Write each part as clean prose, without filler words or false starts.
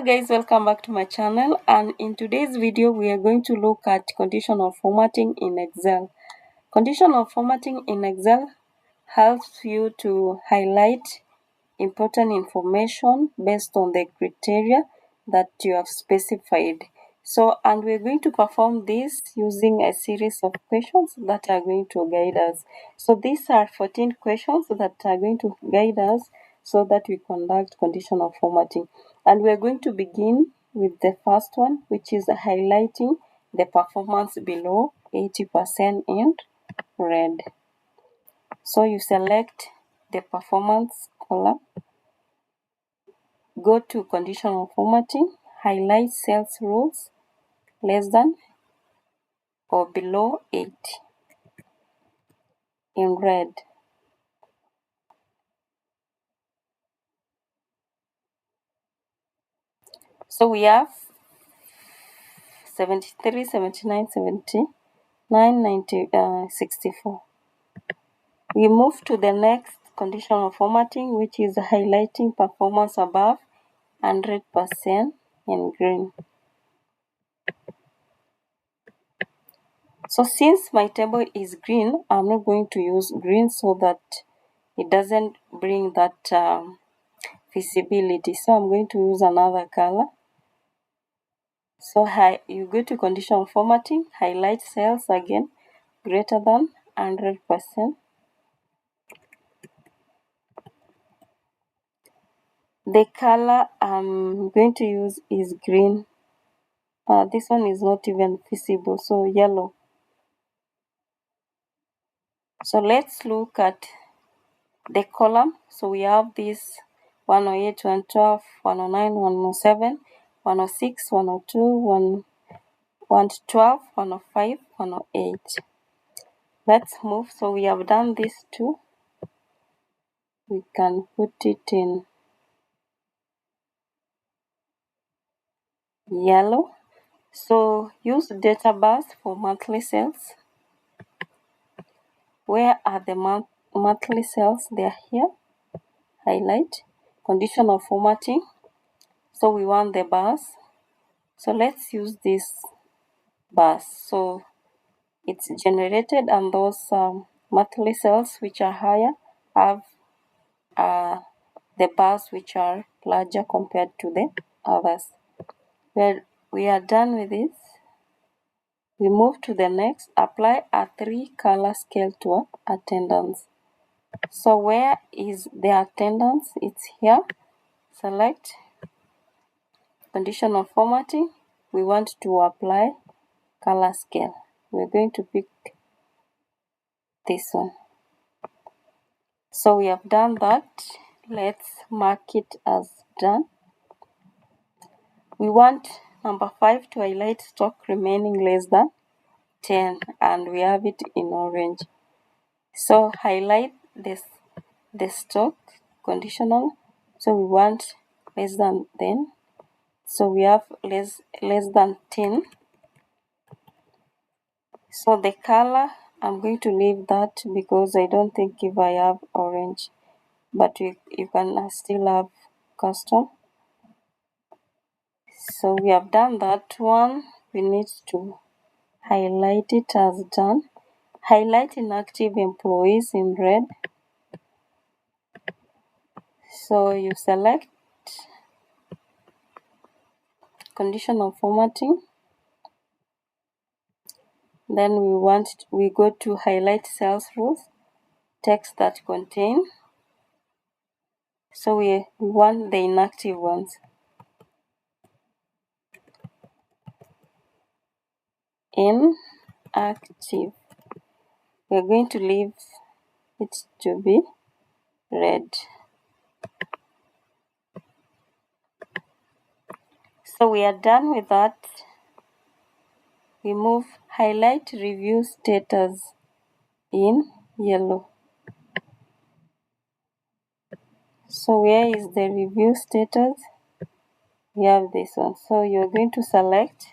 Hello guys, welcome back to my channel, and in today's video we are going to look at conditional formatting in Excel. Conditional formatting in Excel helps you to highlight important information based on the criteria that you have specified. And we're going to perform this using a series of questions that are going to guide us. So these are 14 questions that are going to guide us so that we conduct conditional formatting. And we're going to begin with the first one, which is highlighting the performance below 80% in red. So you select the performance column, go to conditional formatting, highlight cells rules less than or below 8 in red. So we have 73, 79, 79, 90, 64. We move to the next conditional formatting, which is highlighting performance above 100% in green. So since my table is green, I'm not going to use green so that it doesn't bring that visibility. So I'm going to use another color. So you go to conditional formatting, highlight cells again, greater than 100%. The color I'm going to use is green. This one is not even visible, so yellow. So let's look at the column. So we have this 108, 112, 109, 107, 106, 102, 112, 105, 108. Let's move. So we have done these two. We can put it in yellow. So use data bars for monthly sales. Where are the monthly sales? They are here. Highlight. Conditional formatting. So we want the bars. So let's use this bars. So it's generated, and those monthly sales which are higher have the bars which are larger compared to the others. Well, we are done with this. We move to the next. Apply a 3-color scale to attendance. So where is the attendance? It's here. Select conditional formatting. We want to apply color scale. We're going to pick this one. So we have done that. Let's mark it as done. We want number 5 to highlight stock remaining less than 10, and we have it in orange. So highlight the stock conditional. So we want less than 10. So we have less than 10. So the color, I'm going to leave that because I don't think if I have orange, but you can still have custom. So we have done that one. We need to highlight it as done. Highlight inactive employees in red. So you select conditional formatting. Then we go to highlight sales rules, text that contain. So we want the inactive ones. Inactive. We're going to leave it to be red. So we are done with that. We move highlight review status in yellow. So where is the review status? We have this one. So you're going to select,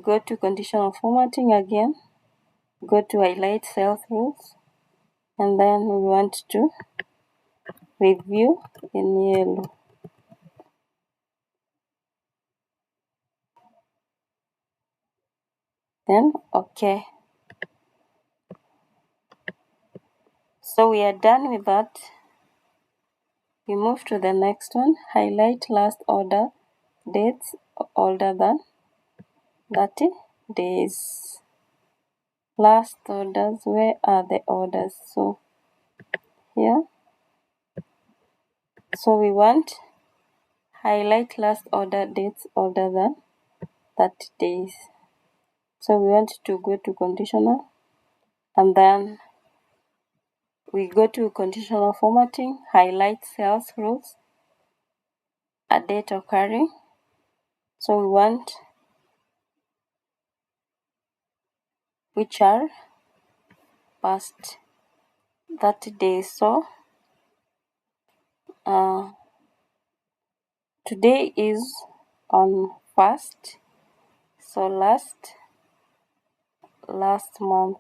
go to conditional formatting again, go to highlight sales rules, and then we want to review in yellow. then okay. So we are done with that. We move to the next one. Highlight last order dates older than 30 days. Last orders, where are the orders? So here, so we want highlight last order dates older than 30 days. So we want to go to conditional, and then we go to conditional formatting, highlight sales rules, a date occurring. So we want which are past 30 days. So today is on 1st, so last month.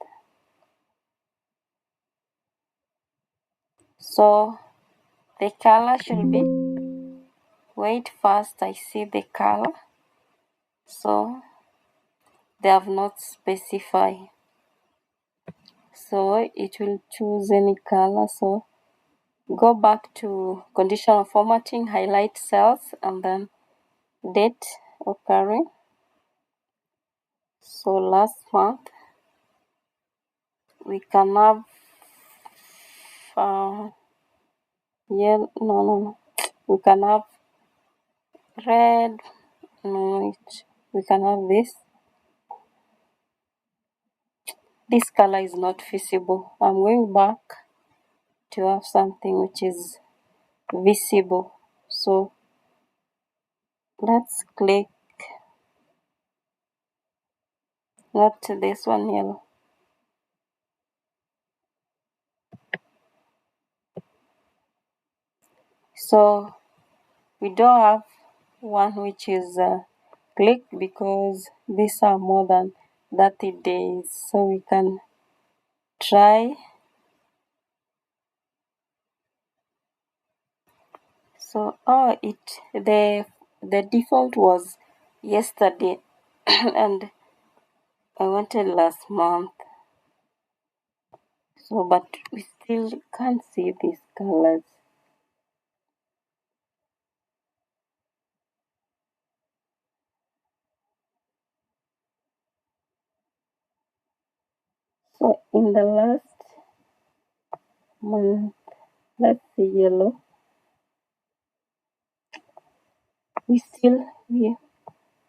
So the color should be, wait, first I see the color, so they have not specified, so it will choose any color. So go back to conditional formatting, highlight cells, and then date occurring. So last month we can have no, we can have red, no, we can have this color is not visible. I'm going back to have something which is visible. So let's click not this one, yellow. So we don't have one which is clicked because these are more than 30 days. So we can try. So the default was yesterday and I wanted last month. So but we still can't see these colors. So in the last month, let's see yellow. We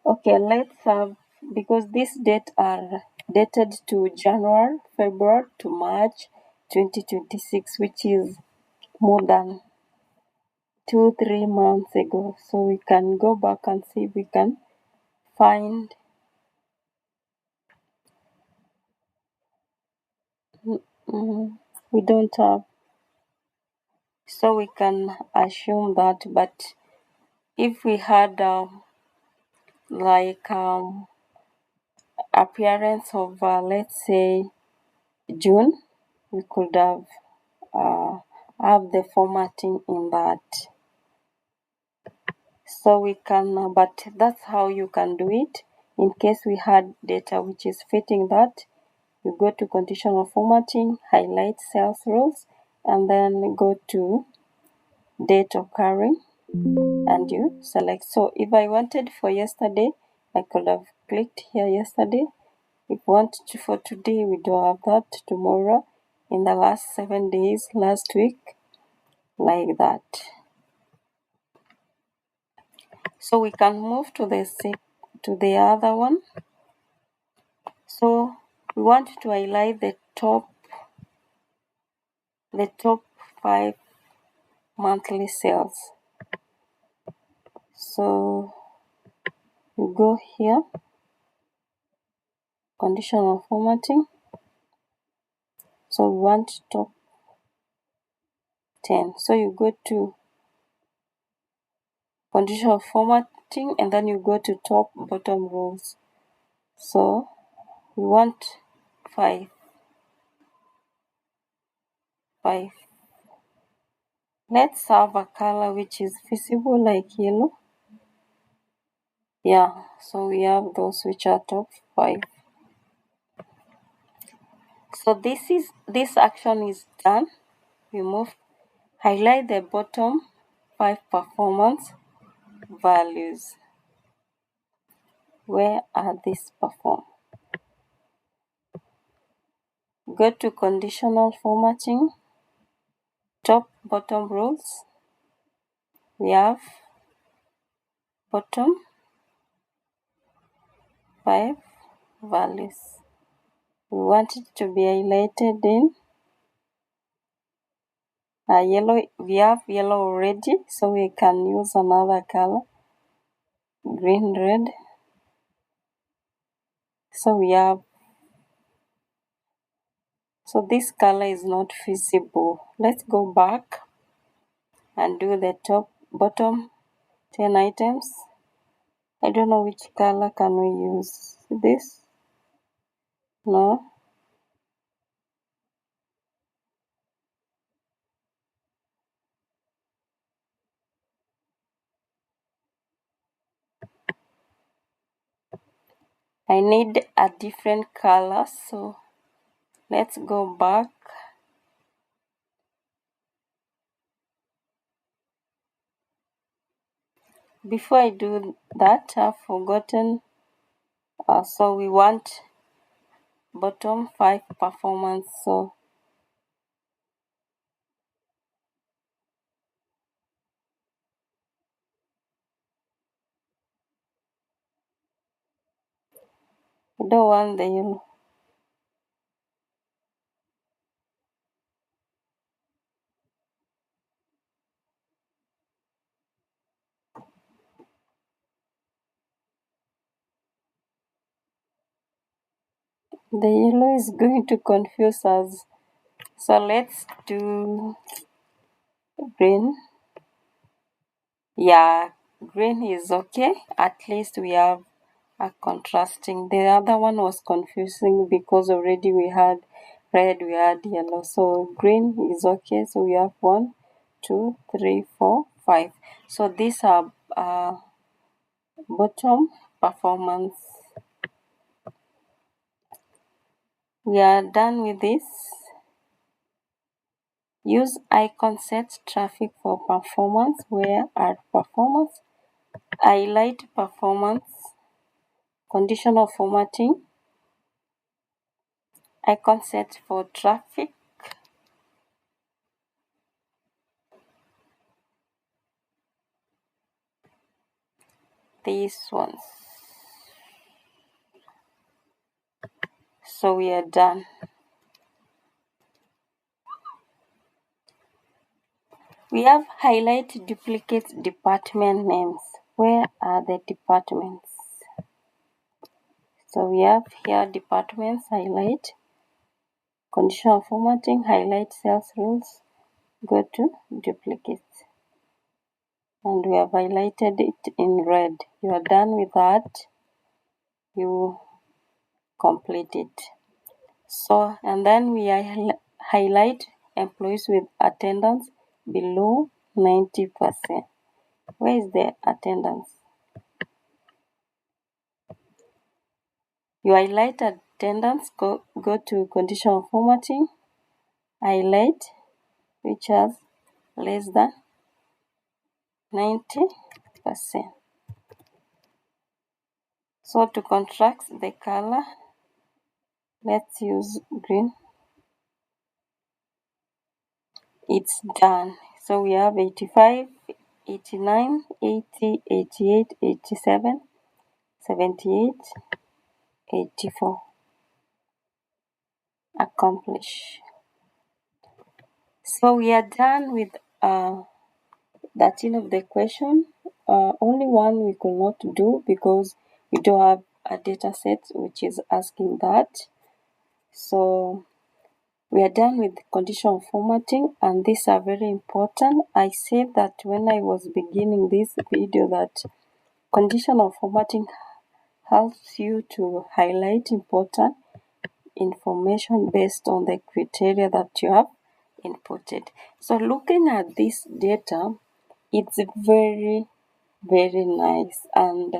okay, let's have, because these dates are dated to January, February to March 2026, which is more than 2-3 months ago. So we can go back and see if we can find. We don't have, so we can assume that. But if we had like appearance of let's say June, we could have the formatting in that. So we can, but that's how you can do it. In case we had data which is fitting that, you go to conditional formatting, highlight sales rules, and then go to date occurring, and you select. So if I wanted for yesterday, I could have clicked here yesterday. If we want for today, we don't have that. Tomorrow, in the last 7 days, last week, like that. So we can move to the other one. So we want to highlight the top 5 monthly sales. So you go here, conditional formatting. So we want top 10. So you go to conditional formatting and then you go to top bottom rows. So we want 5. Let's have a color which is visible like yellow. Yeah, so we have those which are top 5. So this action is done. We move, highlight the bottom 5 performance values. Where are these performed? Go to conditional formatting, top bottom rows. We have bottom 5 values. We want it to be highlighted in yellow. We have yellow already, so we can use another color, green, red. So this color is not visible. Let's go back and do the top bottom 10 items. I don't know which color can we use. This? No. I need a different color, so let's go back. Before I do that, I've forgotten. So we want bottom 5 performance. So I don't want the yellow. The yellow is going to confuse us. So let's do green. Yeah, green is okay. At least we have a contrasting. The other one was confusing because already we had red, we had yellow. So green is okay. So we have 1, 2, 3, 4, 5. So these are bottom performance. We are done with this. Use icon set traffic for performance. Where are performance? Highlight performance. Conditional formatting. Icon set for traffic. These ones. So we are done. We have highlight duplicate department names. Where are the departments? So we have here departments, highlight, conditional formatting, highlight sales rules, go to duplicates. And we have highlighted it in red. You are done with that. You complete it. So, and then we highlight employees with attendance below 90%. Where is the attendance? You highlight attendance, go to conditional formatting, highlight which has less than 90%. So to contrast the color, let's use green. It's done. So we have 85, 89, 80, 88, 87, 78, 84. Accomplish. So we are done with 13 of the question. Only one we could not do because we don't have a data set which is asking that. So we are done with conditional formatting, and these are very important. I said that when I was beginning this video that conditional formatting helps you to highlight important information based on the criteria that you have inputted. So looking at this data, it's very, very nice, and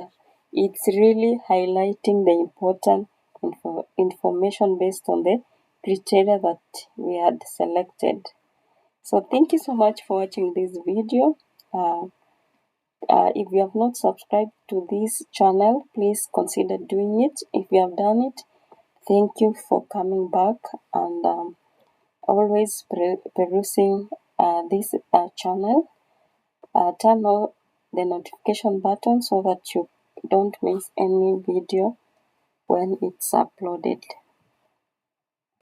it's really highlighting the important information based on the criteria that we had selected. So thank you so much for watching this video. If you have not subscribed to this channel, please consider doing it. If you have done it, thank you for coming back and always perusing this channel. Turn on the notification button so that you don't miss any video when it's uploaded.